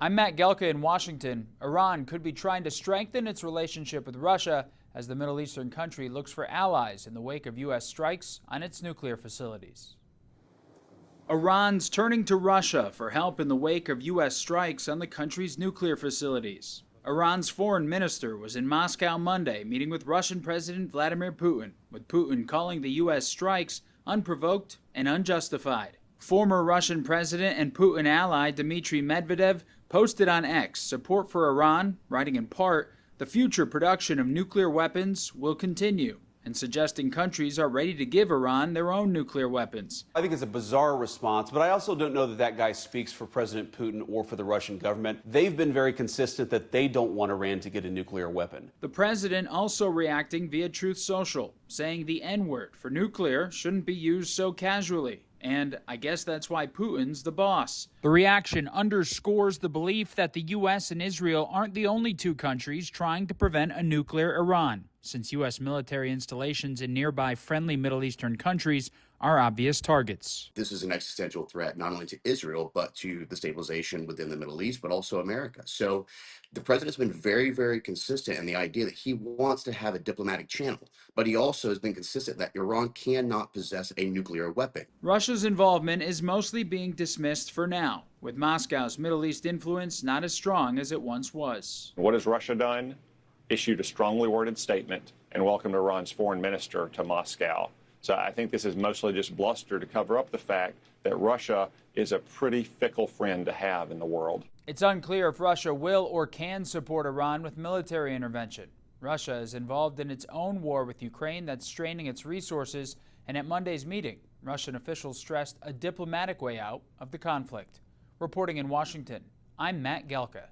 I'm Matt Gelka in Washington. Iran could be trying to strengthen its relationship with Russia as the Middle Eastern country looks for allies in the wake of U.S. strikes on its nuclear facilities. Iran's turning to Russia for help in the wake of U.S. strikes on the country's nuclear facilities. Iran's foreign minister was in Moscow Monday meeting with Russian President Vladimir Putin, with Putin calling the U.S. strikes unprovoked and unjustified. Former Russian president and Putin ally Dmitry Medvedev posted on X support for Iran, writing in part, "The future production of nuclear weapons will continue," and suggesting countries are ready to give Iran their own nuclear weapons. I think it's a bizarre response, but I also don't know that that guy speaks for President Putin or for the Russian government. They've been very consistent that they don't want Iran to get a nuclear weapon. The president also reacting via Truth Social, saying the N-word for nuclear shouldn't be used so casually. And I guess that's why Putin's the boss. The reaction underscores the belief that the U.S. and Israel aren't the only two countries trying to prevent a nuclear Iran, since U.S. military installations in nearby friendly Middle Eastern countries are obvious targets. This is an existential threat not only to Israel, but to the stabilization within the Middle East, but also America. So the president's been very, very consistent in the idea that he wants to have a diplomatic channel, but he also has been consistent that Iran cannot possess a nuclear weapon. Russia's involvement is mostly being dismissed for now, with Moscow's Middle East influence not as strong as it once was. What has Russia done? Issued a strongly worded statement and welcomed Iran's foreign minister to Moscow. So I think this is mostly just bluster to cover up the fact that Russia is a pretty fickle friend to have in the world. It's unclear if Russia will or can support Iran with military intervention. Russia is involved in its own war with Ukraine that's straining its resources, and at Monday's meeting, Russian officials stressed a diplomatic way out of the conflict. Reporting in Washington, I'm Matt Gelka.